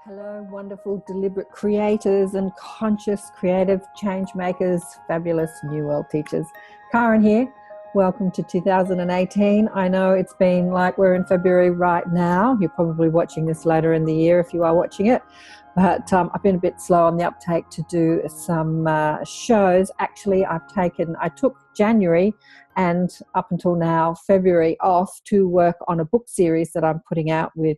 Hello, wonderful deliberate creators and conscious creative change makers, fabulous new world teachers. Karen here. Welcome to 2018. I know it's been like we're in February right now. You're probably watching this later in the year if you are watching it. But I've been a bit slow on the uptake to do some shows. Actually, I took January and up until now, February off to work on a book series that I'm putting out with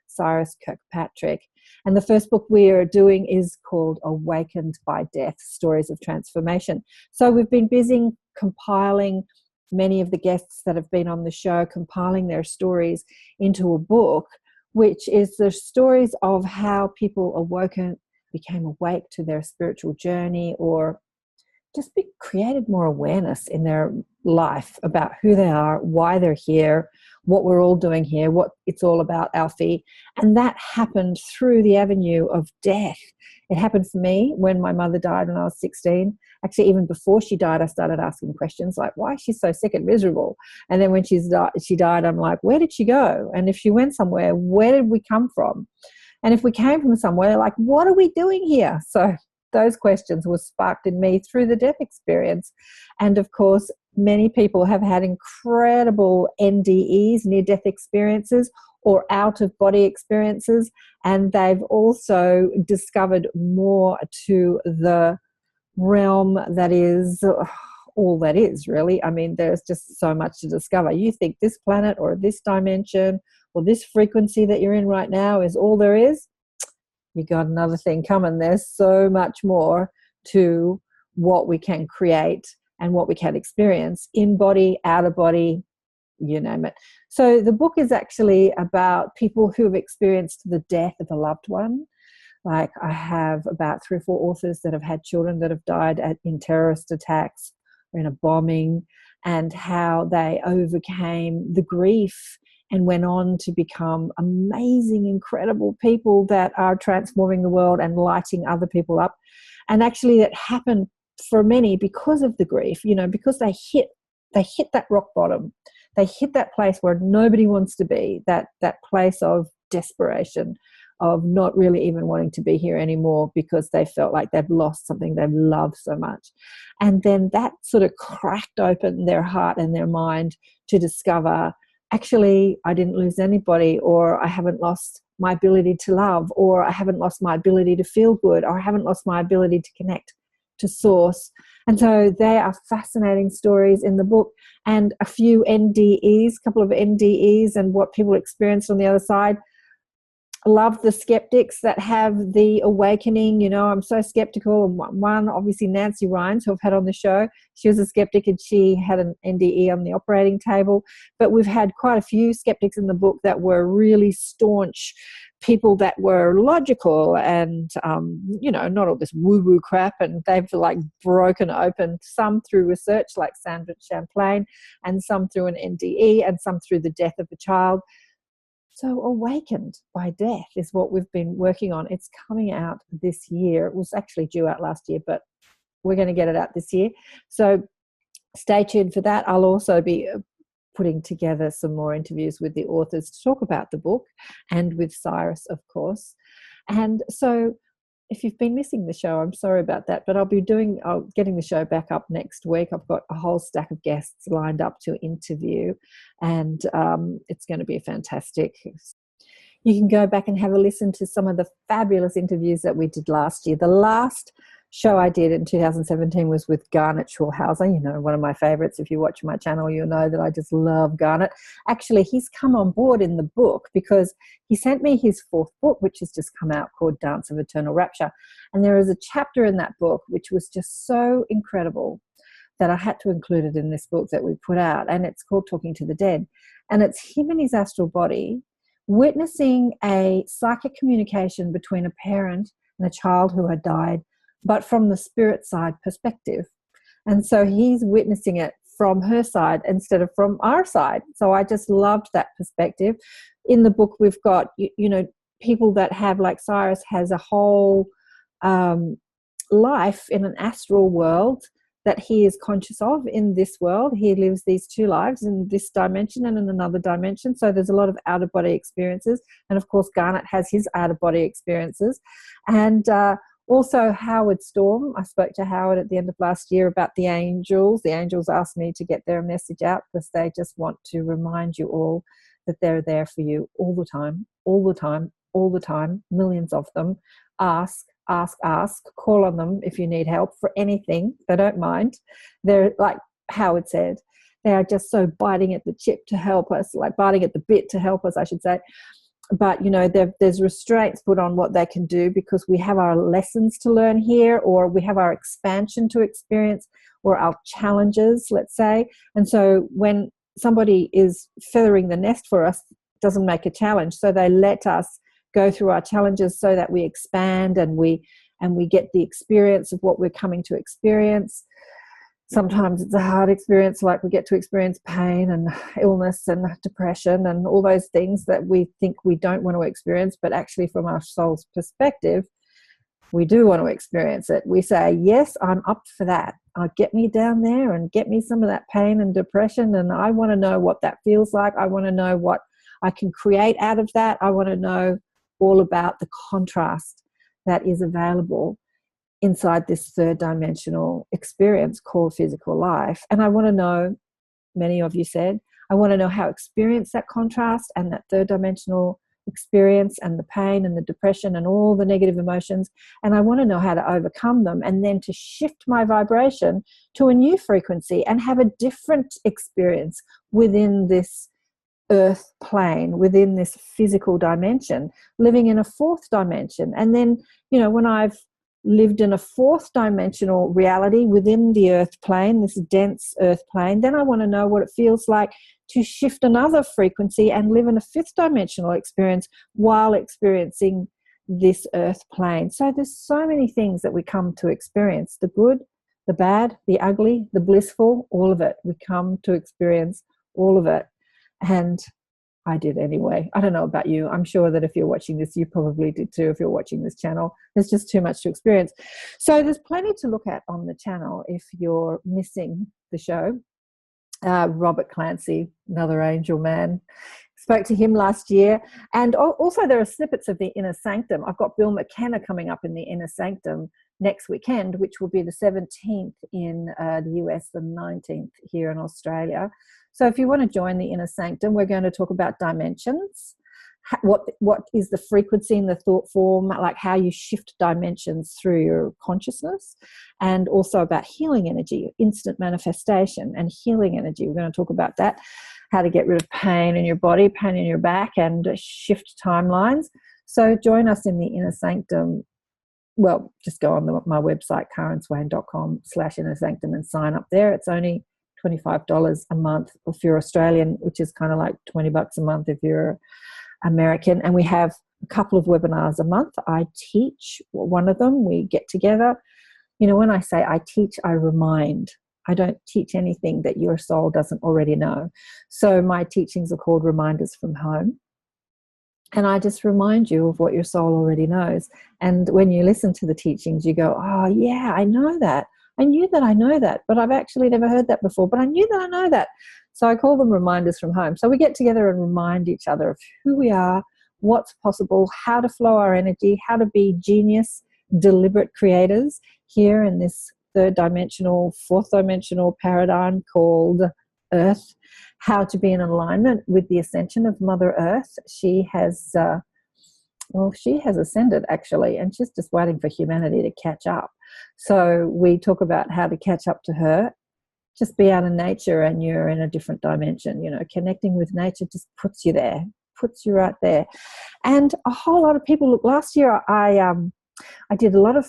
Cyrus Kirkpatrick. And the first book we are doing is called Awakened by Death, Stories of Transformation. So we've been busy compiling many of the guests that have been on the show, compiling their stories into a book, which is the stories of how people became awake to their spiritual journey, or just created more awareness in their life about who they are, why they're here, what we're all doing here, what it's all about, Alfie. And that happened through the avenue of death. It happened for me when my mother died when I was 16. Actually, even before she died, I started asking questions like, why is she so sick and miserable? And then when she died, I'm like, where did she go? And if she went somewhere, where did we come from? And if we came from somewhere, like, what are we doing here? So those questions were sparked in me through the death experience. And of course, many people have had incredible NDEs, near-death experiences, or out-of-body experiences, and they've also discovered more to the realm that is all that is, really. I mean, there's just so much to discover. You think this planet or this dimension or this frequency that you're in right now is all there is? You got another thing coming. There's so much more to what we can create and what we can experience in body, out of body, you name it. So the book is actually about people who have experienced the death of a loved one. Like, I have about 3 or 4 authors that have had children that have died in terrorist attacks or in a bombing, and how they overcame the grief and went on to become amazing, incredible people that are transforming the world and lighting other people up. And actually that happened for many because of the grief, because they hit that rock bottom. They hit that place where nobody wants to be, that place of desperation, of not really even wanting to be here anymore because they felt like they've lost something they've loved so much. And then that sort of cracked open their heart and their mind to discover, actually, I didn't lose anybody, or I haven't lost my ability to love, or I haven't lost my ability to feel good, or I haven't lost my ability to connect to source. And so they are fascinating stories in the book, and a few NDEs, a couple of NDEs, and what people experienced on the other side. I love the skeptics that have the awakening. I'm so skeptical. One, obviously, Nancy Rhines, who I've had on the show, she was a skeptic and she had an NDE on the operating table. But we've had quite a few skeptics in the book that were really staunch people that were logical and, not all this woo-woo crap. And they've broken open, some through research like Sandra Champlain, and some through an NDE, and some through the death of a child. So Awakened by Death is what we've been working on. It's coming out this year. It was actually due out last year, but we're going to get it out this year. So stay tuned for that. I'll also be putting together some more interviews with the authors to talk about the book, and with Cyrus, of course. And so if you've been missing the show, I'm sorry about that, but I'll be getting the show back up next week. I've got a whole stack of guests lined up to interview, and it's going to be fantastic. You can go back and have a listen to some of the fabulous interviews that we did last year. The last show I did in 2017 was with Garnet Schulhauser, one of my favorites. If you watch my channel, you'll know that I just love Garnet. Actually, he's come on board in the book because he sent me his 4th book, which has just come out, called Dance of Eternal Rapture. And there is a chapter in that book which was just so incredible that I had to include it in this book that we put out. And it's called Talking to the Dead. And it's him in his astral body witnessing a psychic communication between a parent and a child who had died, but from the spirit side perspective. And so he's witnessing it from her side instead of from our side. So I just loved that perspective. In the book, we've got, people that have, like Cyrus has a whole life in an astral world that he is conscious of in this world. He lives these two lives, in this dimension and in another dimension. So there's a lot of out-of-body experiences. And of course, Garnet has his out-of-body experiences. And also Howard Storm. I spoke to Howard at the end of last year about the angels. The angels asked me to get their message out because they just want to remind you all that they're there for you all the time, all the time, all the time, millions of them. Ask, call on them if you need help for anything. They don't mind. They're, like Howard said, they are just so biting at the chip to help us, like biting at the bit to help us, I should say. But, you know, there's restraints put on what they can do because we have our lessons to learn here, or we have our expansion to experience, or our challenges, let's say. And so when somebody is feathering the nest for us, it doesn't make a challenge. So they let us go through our challenges so that we expand and we get the experience of what we're coming to experience. Sometimes it's a hard experience, like we get to experience pain and illness and depression and all those things that we think we don't want to experience, but actually from our soul's perspective, we do want to experience it. We say, yes, I'm up for that. Get me down there and get me some of that pain and depression, and I want to know what that feels like. I want to know what I can create out of that. I want to know all about the contrast that is available inside this third dimensional experience called physical life. And I want to know, many of you said, I want to know how to experience that contrast and that third dimensional experience and the pain and the depression and all the negative emotions. And I want to know how to overcome them, and then to shift my vibration to a new frequency and have a different experience within this earth plane, within this physical dimension, living in a fourth dimension. And then, you know, when I've lived in a fourth dimensional reality within the earth plane, this dense earth plane, then I want to know what it feels like to shift another frequency and live in a fifth dimensional experience while experiencing this earth plane. So there's so many things that we come to experience, the good, the bad, the ugly, the blissful, all of it. We come to experience all of it. And I did anyway. I don't know about you. I'm sure that if you're watching this, you probably did too. If you're watching this channel, there's just too much to experience. So there's plenty to look at on the channel if you're missing the show. Robert Clancy, another angel man, spoke to him last year. And also there are snippets of the Inner Sanctum. I've got Bill McKenna coming up in the Inner Sanctum next weekend, which will be the 17th in the US, the 19th here in Australia. So if you want to join the Inner Sanctum, we're going to talk about dimensions, what is the frequency in the thought form, like how you shift dimensions through your consciousness, and also about healing energy, instant manifestation and healing energy. We're going to talk about that, how to get rid of pain in your body, pain in your back, and shift timelines. So join us in the Inner Sanctum. Well, just go on my website, karenswain.com/Inner Sanctum, and sign up there. It's only $25 a month if you're Australian, which is kind of like $20 a month if you're American. And we have a couple of webinars a month. I teach one of them. We get together. You know, when I say I teach, I remind. I don't teach anything that your soul doesn't already know. So my teachings are called Reminders from Home. And I just remind you of what your soul already knows. And when you listen to the teachings, you go, oh, yeah, I know that. I knew that I know that, but I've actually never heard that before, but I knew that I know that. So I call them Reminders from Home. So we get together and remind each other of who we are, what's possible, how to flow our energy, how to be genius, deliberate creators here in this third dimensional, fourth dimensional paradigm called Earth, how to be in alignment with the ascension of Mother Earth. She has ascended actually, and she's just waiting for humanity to catch up. So we talk about how to catch up to her. Just be out in nature and you're in a different dimension. You know, connecting with nature just puts you there, puts you right there. And a whole lot of people, look, last year I did a lot of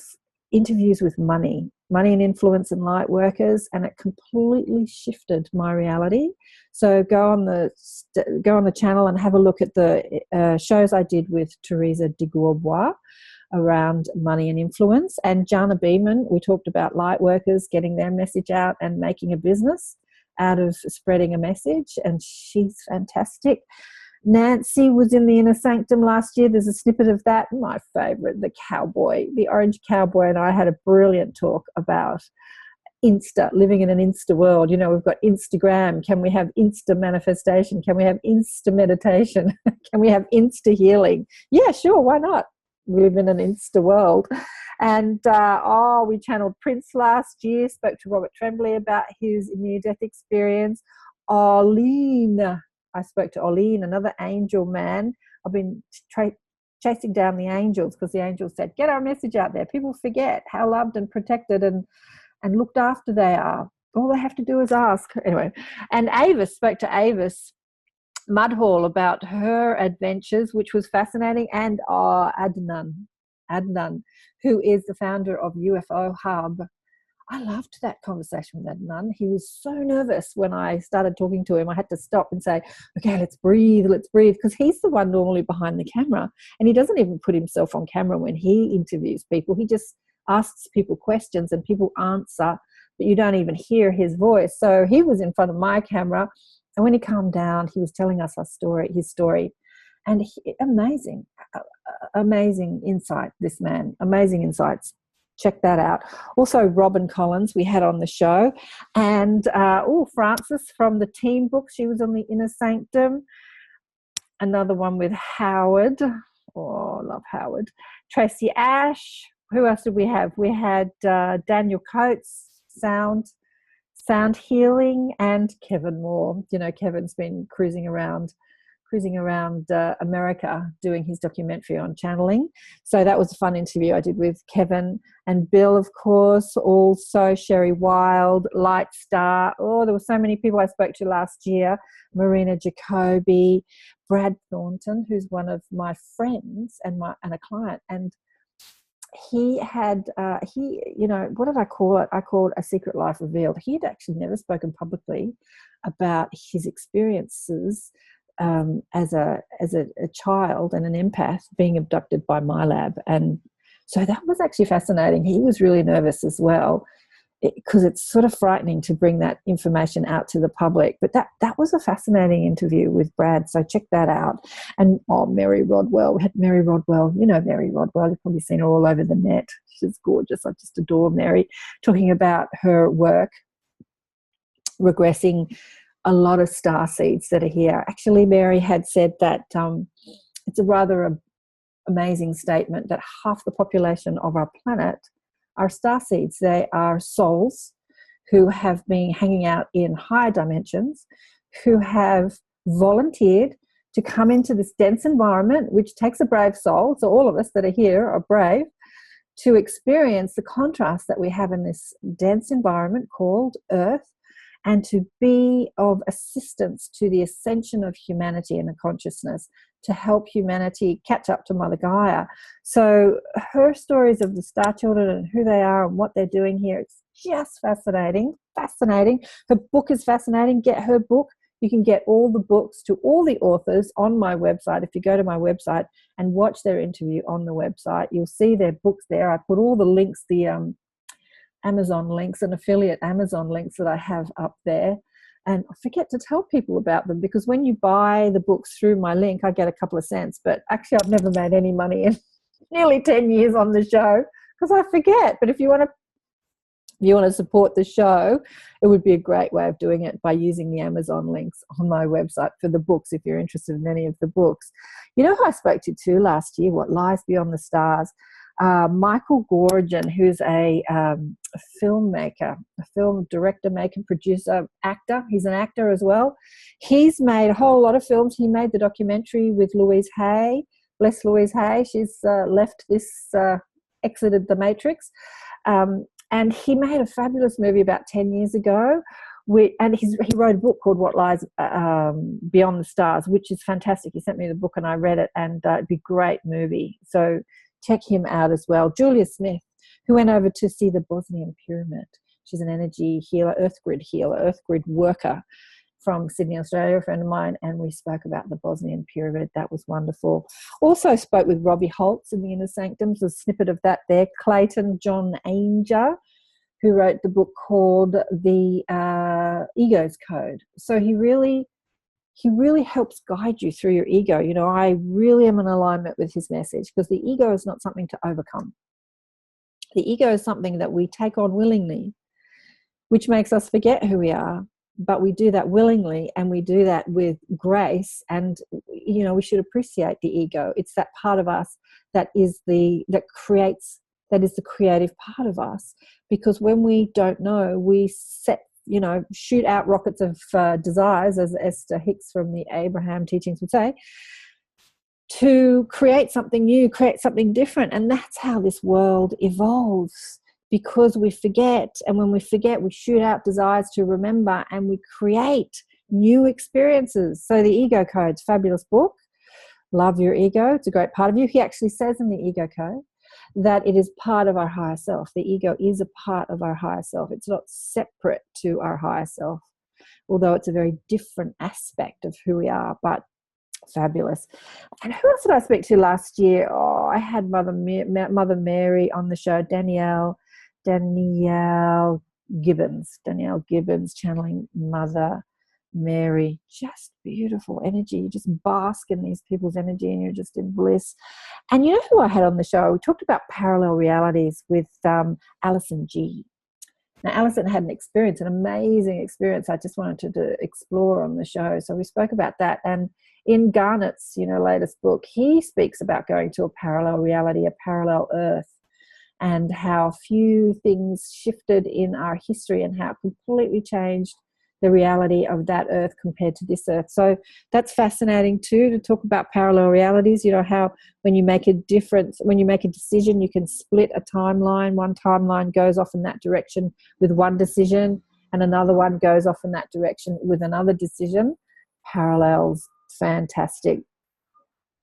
interviews with money and influence and light workers, and it completely shifted my reality. So go on the channel and have a look at the shows I did with Teresa de Gourbois around money and influence, and Jana Beeman. We talked about light workers getting their message out and making a business out of spreading a message, and she's fantastic. Nancy was in the Inner Sanctum last year. There's a snippet of that. My favourite, the cowboy, the orange cowboy, and I had a brilliant talk about living in an Insta world. You know, we've got Instagram. Can we have Insta manifestation? Can we have Insta meditation? Can we have Insta healing? Yeah, sure, why not? We live in an Insta world. And we channeled Prince last year, spoke to Robert Tremblay about his near-death experience. I spoke to Oline, another angel man. I've been chasing down the angels because the angels said, get our message out there. People forget how loved and protected and looked after they are. All they have to do is ask. Anyway, and spoke to Avis Mudhall about her adventures, which was fascinating, and Adnan, who is the founder of UFO Hub. I loved that conversation with Adnan. He was so nervous when I started talking to him. I had to stop and say, okay, let's breathe, because he's the one normally behind the camera, and he doesn't even put himself on camera when he interviews people. He just asks people questions and people answer, but you don't even hear his voice. So he was in front of my camera, and when he calmed down, he was telling us his story. And amazing insight, this man, amazing insights. Check that out. Also, Robin Collins we had on the show. And, Frances from the team book. She was on the Inner Sanctum. Another one with Howard. Oh, I love Howard. Tracy Ash. Who else did we have? We had Daniel Coates, sound healing, and Kevin Moore. You know, Kevin's been cruising around America doing his documentary on channeling. So that was a fun interview I did with Kevin and Bill, of course, also Sherry Wild, Light Star. Oh, there were so many people I spoke to last year. Marina Jacobi, Brad Thornton, who's one of my friends and a client. And he had, what did I call it? I called A Secret Life Revealed. He had actually never spoken publicly about his experiences as a child and an empath being abducted by my lab. And so that was actually fascinating. He was really nervous as well, because it's sort of frightening to bring that information out to the public. But that was a fascinating interview with Brad, so check that out. And Mary Rodwell, we had Mary Rodwell. You know Mary Rodwell, you've probably seen her all over the net. She's gorgeous. I just adore Mary, talking about her work regressing a lot of star seeds that are here. Actually, Mary had said that it's a rather amazing statement that half the population of our planet are star seeds. They are souls who have been hanging out in higher dimensions, who have volunteered to come into this dense environment, which takes a brave soul. So all of us that are here are brave to experience the contrast that we have in this dense environment called Earth, and to be of assistance to the ascension of humanity and the consciousness, to help humanity catch up to Mother Gaia. So her stories of the star children and who they are and what they're doing here, it's just fascinating. Her book is fascinating. Get her book. You can get all the books to all the authors on my website. If you go to my website and watch their interview on the website, you'll see their books there. I put all the links, the Amazon links and affiliate Amazon links that I have up there. And I forget to tell people about them, because when you buy the books through my link, I get a couple of cents. But actually, I've never made any money in nearly 10 years on the show because I forget. But if you want to support the show, it would be a great way of doing it by using the Amazon links on my website for the books, if you're interested in any of the books. You know who I spoke to too last year, What Lies Beyond the Stars? Michael Gorgon, who's a filmmaker, a film director, maker, producer, actor. He's an actor as well. He's made a whole lot of films. He made the documentary with Louise Hay. Bless Louise Hay. She's left this, exited the Matrix. And he made a fabulous movie about 10 years ago. And he wrote a book called What Lies Beyond the Stars, which is fantastic. He sent me the book and I read it, and it'd be a great movie. So check him out as well. Julia Smith, who went over to see the Bosnian Pyramid. She's an energy healer, earth grid worker from Sydney, Australia, a friend of mine, and we spoke about the Bosnian Pyramid. That was wonderful. Also spoke with Robbie Holtz in the Inner Sanctums, a snippet of that there. Clayton John Ainger, who wrote the book called The Ego's Code. So he really helps guide you through your ego. You know, I really am in alignment with his message, because the ego is not something to overcome. The ego is something that we take on willingly which makes us forget who we are. But we do that willingly, and we do that with grace. And, you know, we should appreciate the ego. It's that part of us that is the creative part of us. Because when we don't know, we shoot out rockets of desires, as Esther Hicks from the Abraham teachings would say, to create something new, create something different. And that's how this world evolves, because we forget. And when we forget, we shoot out desires to remember, and we create new experiences. So the Ego Code's fabulous book. Love your ego. It's a great part of you. He actually says in the Ego Code that it is part of our higher self. The ego is a part of our higher self. It's not separate to our higher self, although it's a very different aspect of who we are, but fabulous. And who else did I speak to last year? Oh, I had Mother Mary on the show, Danielle Gibbons channeling Mother Mary. Just beautiful energy. You just bask in these people's energy, and you're just in bliss. And you know who I had on the show? We talked about parallel realities with Alison G. Now, Alison had an amazing experience I just wanted to explore on the show. So we spoke about that. And in Garnett's, latest book, he speaks about going to a parallel reality, a parallel earth, and how few things shifted in our history and how it completely changed the reality of that earth compared to this earth. So that's fascinating too, to talk about parallel realities. You know, how when you make a decision, you can split a timeline. One timeline goes off in that direction with one decision, and another one goes off in that direction with another decision. Parallels, fantastic.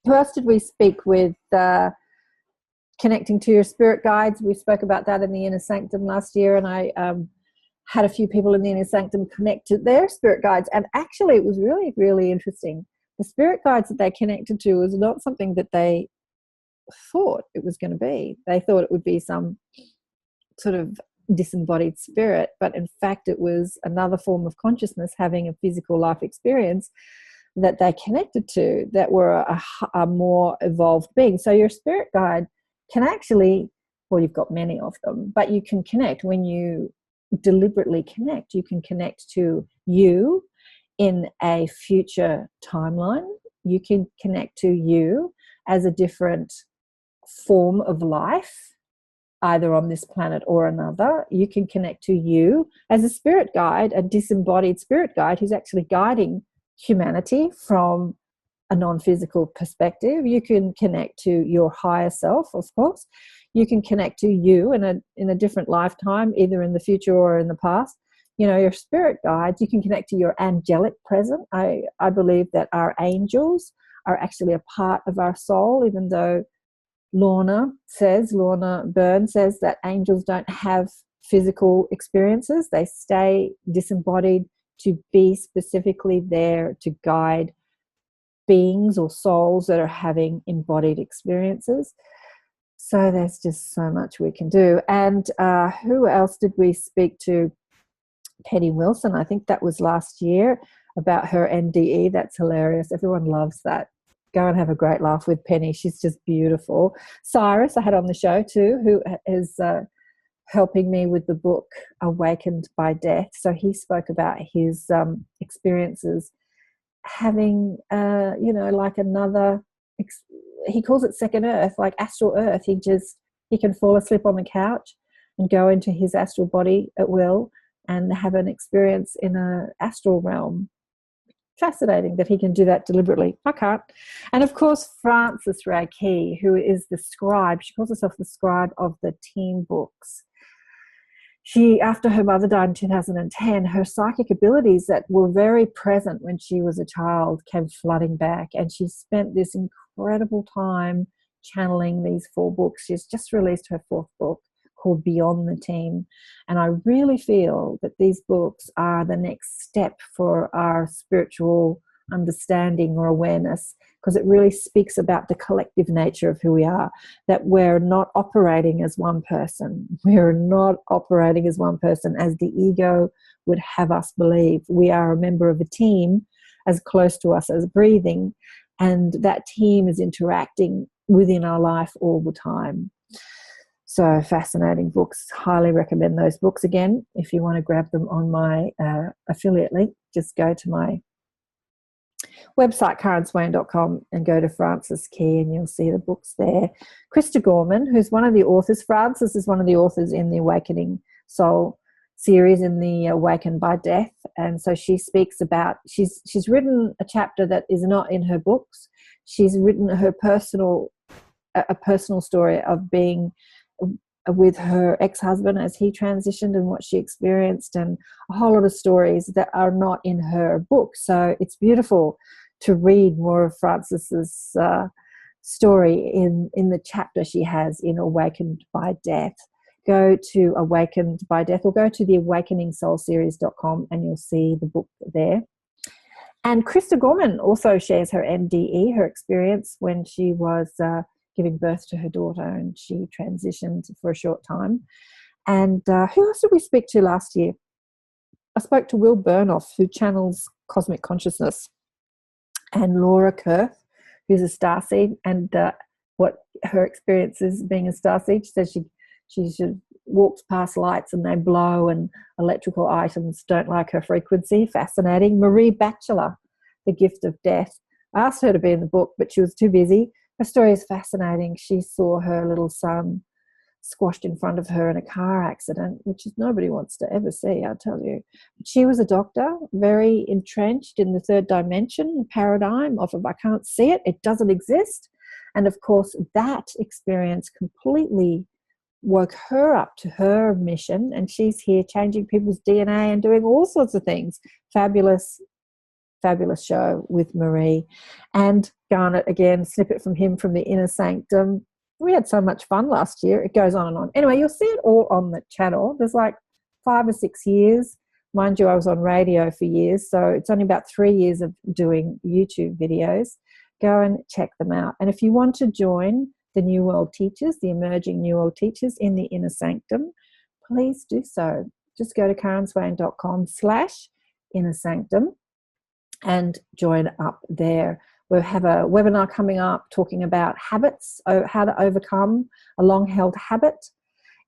Who else did we speak with? Connecting to your spirit guides. We spoke about that in the Inner Sanctum last year, and I had a few people in the Inner Sanctum connect to their spirit guides, and actually it was really, really interesting. The spirit guides that they connected to was not something that they thought it was going to be. They thought it would be some sort of disembodied spirit, but in fact it was another form of consciousness having a physical life experience that they connected to, that were a more evolved being. So your spirit guide can actually, well, you've got many of them, but you can connect. When you deliberately connect, you can connect to you in a future timeline. You can connect to you as a different form of life, either on this planet or another. You can connect to you as a spirit guide, a disembodied spirit guide who's actually guiding humanity from a non-physical perspective. You can connect to your higher self, of course. You can connect to you in a different lifetime, either in the future or in the past. You know, your spirit guides. You can connect to your angelic present. I believe that our angels are actually a part of our soul, even though Lorna Byrne says that angels don't have physical experiences. They stay disembodied to be specifically there to guide beings or souls that are having embodied experiences. So there's just so much we can do. And who else did we speak to? Penny Wilson, I think that was last year, about her NDE. That's hilarious. Everyone loves that. Go and have a great laugh with Penny. She's just beautiful. Cyrus, I had on the show too, who is helping me with the book Awakened by Death. So he spoke about his experiences having, like another, he calls it second earth, like astral earth. He can fall asleep on the couch and go into his astral body at will and have an experience in an astral realm. Fascinating that he can do that deliberately. I can't. And of course, Frances Ray Key, who is the scribe, she calls herself the scribe of the teen books. She, after her mother died in 2010, her psychic abilities that were very present when she was a child came flooding back, and she spent this incredible time channeling these 4 books. She's just released her 4th book called Beyond the Teen, and I really feel that these books are the next step for our spiritual understanding or awareness, because it really speaks about the collective nature of who we are, that we're not operating as one person. We're not operating as one person as the ego would have us believe. We are a member of a team as close to us as breathing, and that team is interacting within our life all the time. So fascinating books. Highly recommend those books. Again, if you want to grab them on my affiliate link, just go to my website, karenswain.com, and go to Francis Key, and you'll see the books there. Krista Gorman, who's one of the authors. Francis is one of the authors in the Awakening Soul series, in the Awakened by Death. And so she speaks about, she's written a chapter that is not in her books. She's written a personal story of being with her ex-husband as he transitioned and what she experienced, and a whole lot of stories that are not in her book. So it's beautiful to read more of Francis's story in the chapter she has in Awakened by Death. Go to Awakened by Death, or go to the awakeningsoulseries.com, and you'll see the book there. And Krista Gorman also shares her NDE, her experience when she was giving birth to her daughter, and she transitioned for a short time. And who else did we speak to last year? I spoke to Will Burnoff, who channels cosmic consciousness, and Laura Kurth, who's a starseed, and what her experience is being a starseed. She says she walks past lights and they blow, and electrical items don't like her frequency. Fascinating. Marie Batchelor, The Gift of Death. I asked her to be in the book, but she was too busy. Her story is fascinating. She saw her little son squashed in front of her in a car accident, which nobody wants to ever see, I tell you. But she was a doctor, very entrenched in the third dimension paradigm of I can't see it, it doesn't exist. And of course, that experience completely woke her up to her mission, and she's here changing people's DNA and doing all sorts of things. Fabulous show with Marie. And Garnet, again, snippet from him from the Inner Sanctum. We had so much fun last year. It goes on and on. Anyway, you'll see it all on the channel. There's like 5 or 6 years. Mind you, I was on radio for years, so it's only about 3 years of doing YouTube videos. Go and check them out. And if you want to join the New World Teachers, the emerging New World Teachers in the Inner Sanctum, please do so. Just go to karenswain.com/Inner Sanctum and join up there. We'll have a webinar coming up talking about habits, how to overcome a long-held habit.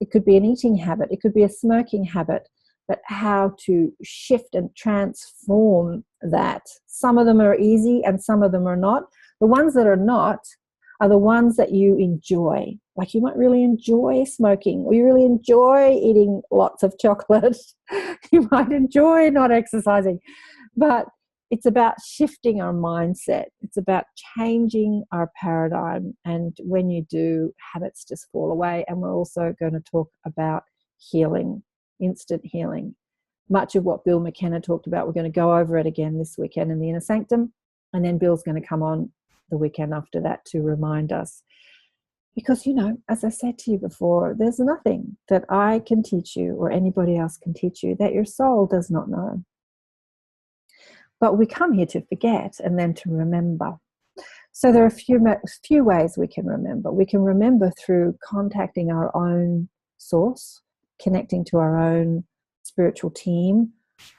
It could be an eating habit, it could be a smoking habit, but how to shift and transform that. Some of them are easy and some of them are not. The ones that are not are the ones that you enjoy. Like you might really enjoy smoking, or you really enjoy eating lots of chocolate. You might enjoy not exercising. But it's about shifting our mindset. It's about changing our paradigm. And when you do, habits just fall away. And we're also going to talk about healing, instant healing. Much of what Bill McKenna talked about, we're going to go over it again this weekend in the Inner Sanctum. And then Bill's going to come on the weekend after that to remind us. Because, you know, as I said to you before, there's nothing that I can teach you or anybody else can teach you that your soul does not know. But we come here to forget and then to remember. So there are a few ways we can remember. We can remember through contacting our own source, connecting to our own spiritual team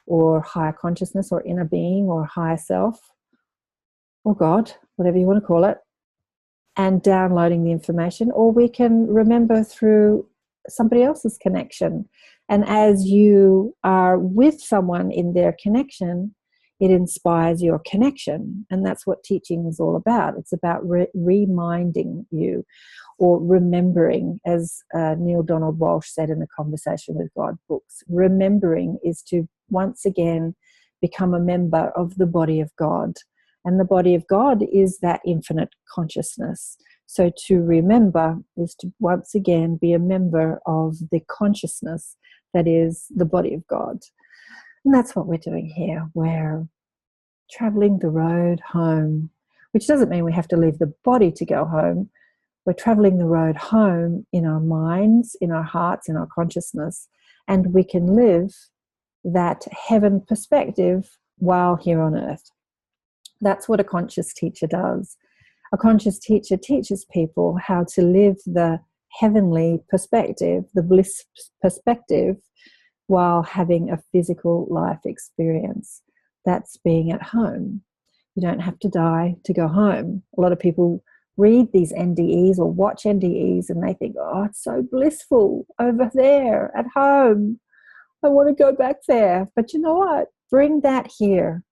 or higher consciousness or inner being or higher self or God, whatever you want to call it, and downloading the information. Or we can remember through somebody else's connection. And as you are with someone in their connection, it inspires your connection. And that's what teaching is all about. It's about reminding you or remembering, as Neil Donald Walsh said in the Conversation with God books. Remembering is to once again become a member of the body of God. And the body of God is that infinite consciousness. So to remember is to once again be a member of the consciousness that is the body of God. And that's what we're doing here. We're traveling the road home, which doesn't mean we have to leave the body to go home. We're traveling the road home in our minds, in our hearts, in our consciousness, and we can live that heaven perspective while here on earth. That's what a conscious teacher does. A conscious teacher teaches people how to live the heavenly perspective, the bliss perspective, while having a physical life experience. That's being at home. You don't have to die to go home. A lot of people read these NDEs or watch NDEs and they think, oh, it's so blissful over there at home. I want to go back there. But you know what? Bring that here.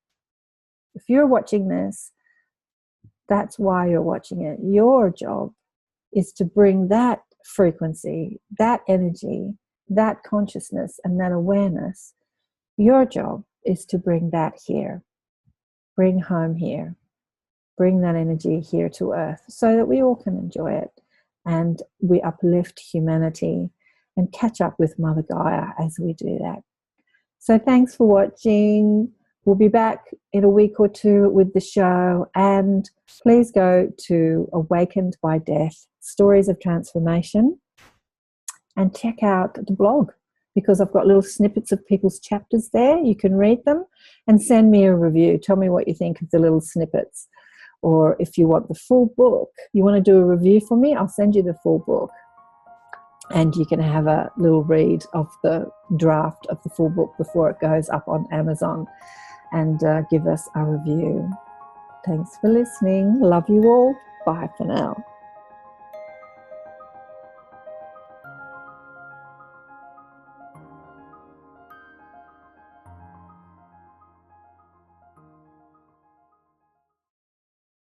If you're watching this, that's why you're watching it. Your job is to bring that frequency, that energy, that consciousness, and that awareness. Your job is to bring that here. Bring home here. Bring that energy here to Earth so that we all can enjoy it and we uplift humanity and catch up with Mother Gaia as we do that. So thanks for watching. We'll be back in a week or two with the show, and please go to Awakened by Death, Stories of Transformation, and check out the blog, because I've got little snippets of people's chapters there. You can read them and send me a review. Tell me what you think of the little snippets. Or if you want the full book, you want to do a review for me, I'll send you the full book. And you can have a little read of the draft of the full book before it goes up on Amazon, and give us a review. Thanks for listening. Love you all. Bye for now.